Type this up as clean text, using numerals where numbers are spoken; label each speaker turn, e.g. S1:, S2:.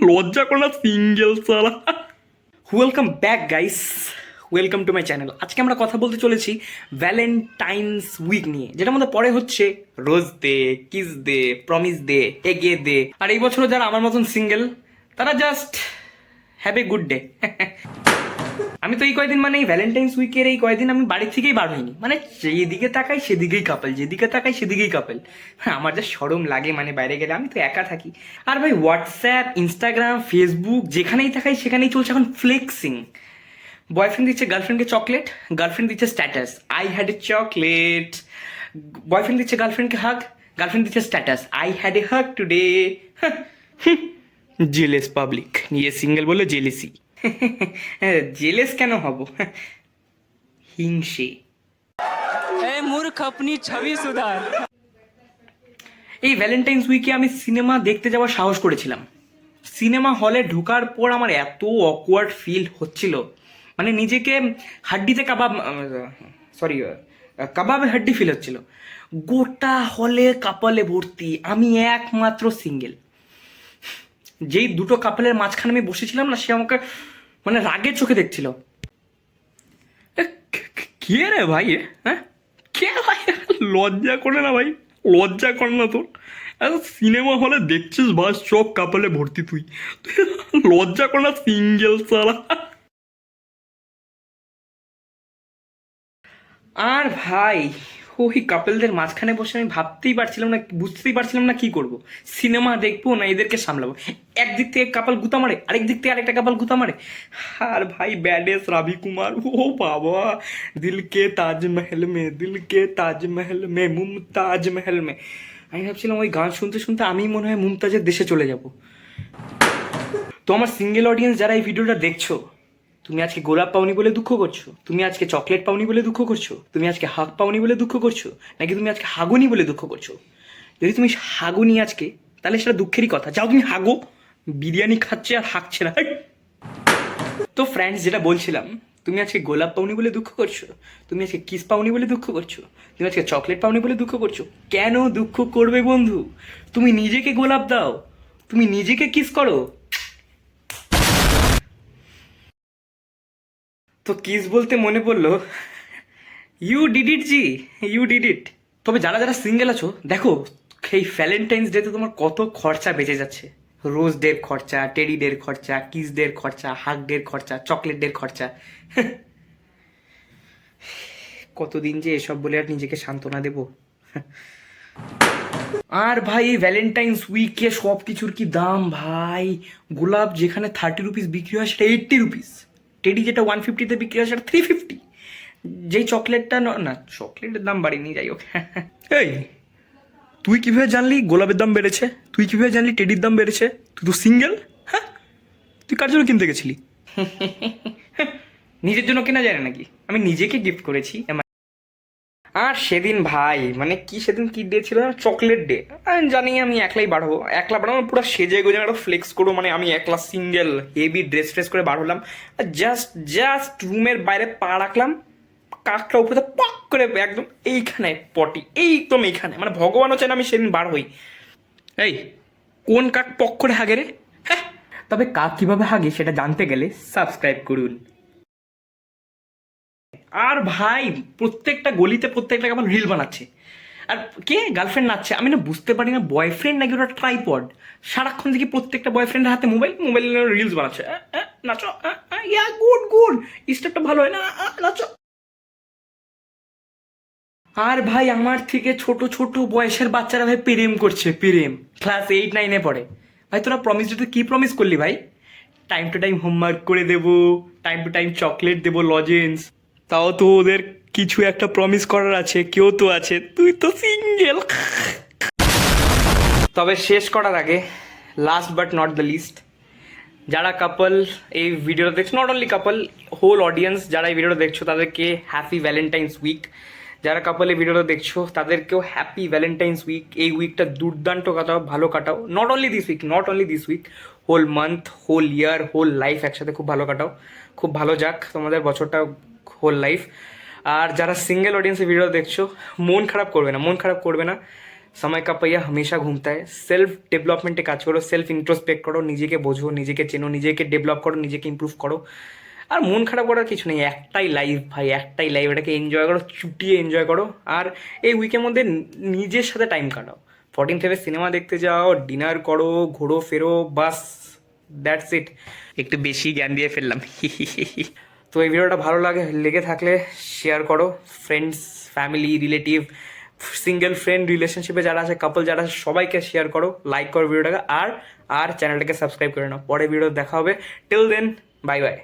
S1: লজ্জা করে না সিঙ্গেল সালা। Welcome back guys, welcome to my channel. আজকে আমরা কথা বলতে চলেছি ভ্যালেন্টাইন্স উইক নিয়ে, যেটার মধ্যে পরে হচ্ছে rose day, kiss day, promise day, এগে ডে। আর এই বছরও যারা আমার মতন সিঙ্গেল তারা just have a good day. আমি তো এই কয়দিন মানে এই ভ্যালেন্টাইন্স উইকের এই কয়দিন আমি বাড়ি থেকেই বার হইনি, মানে যেদিকে তাকাই সেদিকেই কাপল, যেদিকে তাকাই সেদিকেই কাপল। আমার যা শরম লাগে মানে বাইরে গেলে, আমি তো একা থাকি। আর ভাই হোয়াটসঅ্যাপ, ইনস্টাগ্রাম, ফেসবুক যেখানেই তাকাই সেখানেই চলছে এখন ফ্লেক্সিং। বয়ফ্রেন্ড দিচ্ছে গার্লফ্রেন্ডকে চকলেট, গার্লফ্রেন্ড দিচ্ছে status I had a chocolate. Boyfriend দিচ্ছে গার্লফ্রেন্ডকে হাগ, গার্লফ্রেন্ড দিচ্ছে status I had a hug today. Jealous public, নিজে সিঙ্গেল বলে জেলেসি। জেলেস কেন হব? হিংসে।
S2: মূর্খ আপনি ছবি সুধার।
S1: এই ভ্যালেন্টাইন্স উইকে আমি সিনেমা দেখতে যাওয়ার সাহস করেছিলাম। সিনেমা হলে ঢোকার পর আমার এত অকওয়ার্ড ফিল হচ্ছিল, মানে নিজেকে হাড্ডিতে কাবাব, সরি কাবাবে হাড্ডি ফিল হচ্ছিল। গোটা হলে কাপালে ভর্তি, আমি একমাত্র সিঙ্গেল। যেই দুটো কাপলের মাঝখানে আমি বসেছিলাম না, সে আমাকে মানে রাগের চোখে দেখছিল। কে রে ভাই? হ্যাঁ, কে ভাই? লজ্জা করে না ভাই? লজ্জা কর না তোর? সিনেমা হলে দেখছিস বাস সব কাপলে ভর্তি, তুই লজ্জা কর না সিঙ্গেল সালা। আর ভাই ওই কাপলদের মাঝখানে বসে আমি ভাবতেই পারছিলাম না, বুঝতেই পারছিলাম না কি করব। সিনেমা দেখবো না এদেরকে সামলাবো? একদিক থেকে কাপাল গুতা মারে, আরেক দিক থেকে আরেকটা কাপাল গুতা মারে। আর ভাই ব্যাডেস রাভি কুমার, ও বাবা, দিল কে তাজমহল মে, দিল কে তাজমহল মে, মুমতাজ মহল মে। আমি ভাবছিলাম ওই গান শুনতে শুনতে আমি মনে হয় মুমতাজের দেশে চলে যাব। তো আমার সিঙ্গেল অডিয়েন্স যারা এই ভিডিওটা দেখছো, তুমি আজকে গোলাপ পাওনি বলে দুঃখ করছো, তুমি আজকে চকলেট পাওনি বলে দুঃখ করছো, তুমি আজকে হাগ পাওনি বলে দুঃখ করছো, নাকি তুমি আজকে হাগুনি বলে দুঃখ করছো? যদি তুমি হাগুনি আজকে, তাহলে সেটা দুঃখেরই কথা। যাও তুমি হাগো, বিরিয়ানি খাচ্ছে আর হাগছে না। তো ফ্রেন্ডস, যেটা বলছিলাম, তুমি আজকে গোলাপ পাওনি বলে দুঃখ করছো, তুমি আজকে কিস পাওনি বলে দুঃখ করছো, তুমি আজকে চকলেট পাওনি বলে দুঃখ করছো। কেন দুঃখ করবে বন্ধু? তুমি নিজেকে গোলাপ দাও, তুমি নিজেকে কিস করো। তো কিস বলতে মনে পড়লো, ইউ ডিড ইট জি, ইউ ডিড ইট। তবে যারা যারা সিঙ্গেল আছো দেখো, এই ভ্যালেন্টাইন্স ডেতে তোমার কত খরচা বেঁচে যাচ্ছে। রোজ ডের খরচা, টেডি ডের খরচা, কিস ডের খরচা, হাগ ডের খরচা, চকলেট ডের খরচা। কতদিন যে এসব বলে আর নিজেকে সান্ত্বনা দেব। আর ভাই এই ভ্যালেন্টাইন্স উইকে সব কিছুর কি দাম ভাই! গোলাপ যেখানে 30 রুপিস বিক্রি হয় সেটা 80 রুপিস, টেডি যেটা 150-তে বিক্রি হয় সেটা 350। যেই চকলেটটা না, চকলেটের দাম বাড়েনি, যাই হোক। এই, তুই কিভাবে জানলি গোলাপের দাম বেড়েছে? তুই কিভাবে জানলি টেডির দাম বেড়েছে? তুই তো সিঙ্গেল। হ্যাঁ, তুই কার জন্য কিনতে গেছিলি? নিজের জন্য কেনা যায় না নাকি? আমি নিজেকে গিফট করেছি। আর সেদিন ভাই মানে কি, সেদিন কি ডে ছিল? Chocolate day. আমি জানি আমি একলাই বাড়াবো, একলা বাড়াবো পুরো সেজে গুজে একটা ফ্লেক্স করবো, মানে আমি একলা সিঙ্গেল হেভি ড্রেস ট্রেস করে বার হলাম। জাস্ট জাস্ট রুমের বাইরে পা রাখলাম, কাকটা উপরে পক করে একদম এইখানে পটি, একদম এইখানে, মানে ভগবানও চায় না আমি সেদিন বার হই। এই, কোন কাক পক করে হাগে রে? হ্যাঁ, তবে কাক কিভাবে হাগে সেটা জানতে গেলে সাবস্ক্রাইব করুন। আর ভাই প্রত্যেকটা গলিতে প্রত্যেকটা কেমন রিল বানাচ্ছে, আর কে গার্লফ্রেন্ড নাচছে। আমি না বুঝতে পারি না বয়ফ্রেন্ড নাকি ওটা ট্রাইপড। সারাক্ষণ দেখি প্রত্যেকটা বয়ফ্রেন্ডের হাতে মোবাইল, মোবাইল রিলস বানাচ্ছে। নাচো, ইয়া গুড গুড, স্টেপটা ভালো হয় না, নাচো। আর ভাই আমার থেকে ছোট ছোট বয়সের বাচ্চারা ভাই প্রেম করছে, প্রেম ক্লাস 8-9-এ পড়ে। ভাই তোরা প্রমিস ডেতে কি প্রমিস করলি ভাই? টাইম টু টাইম হোমওয়ার্ক করে দেবো, টাইম টু টাইম চকলেট দেবো, লজেন্স। তাও তো ওদের কিছু একটা প্রমিস করার আছে, কেউ তো আছে, তুই তো সিঙ্গেল। তবে শেষ করার আগে, last but not the least, যারা কাপল এই ভিডিওটা দেখছো, not only couple, whole audience যারা এই ভিডিওটা দেখছো তাদেরকে হ্যাপি ভ্যালেন্টাইন্স উইক। যারা কাপল এই ভিডিওটা দেখছো তাদেরকেও হ্যাপি ভ্যালেন্টাইন্স উইক। এই উইকটা দুর্দান্ত কাটাও, ভালো কাটাও। Not only this week, not only this week, whole month, whole year, whole life একসাথে খুব ভালো কাটাও। খুব ভালো যাক তোমাদের বছরটা, হোল লাইফ। আর যারা সিঙ্গেল অডিয়েন্সে ভিডিও দেখছো, মন খারাপ করবে না, মন খারাপ করবে না। समय का पहिया हमेशा घूमता है। সেলফ ডেভেলপমেন্টে কাজ করো, সেলফ ইন্ট্রোস্পেক্ট করো, নিজেকে বোঝো, নিজেকে চেনো, নিজেকে ডেভেলপ করো, নিজেকে ইমপ্রুভ করো। আর মন খারাপ করার কিছু নেই, একটাই লাইফ ভাই, একটাই লাইফ, এটাকে এনজয় করো, চুটিয়ে এনজয় করো। আর এই উইকের মধ্যে নিজের সাথে টাইম কাটাও। 14 থেকে সিনেমা দেখতে যাও, ডিনার করো, ঘোরো ফেরো, বাস, দ্যাটস ইট। একটু বেশি জ্ঞান দিয়ে ফেললাম। তো এই ভিডিওটা ভালো লেগে থাকলে শেয়ার করো, friends, family, relative, single friend রিলেশনশিপে যারা আছে, কাপল যারা আছে, সবাইকে শেয়ার করো, লাইক করো ভিডিওটাকে, আর চ্যানেলটাকে সাবস্ক্রাইব করে নাও। পরে ভিডিও দেখা হবে। Till then, bye by.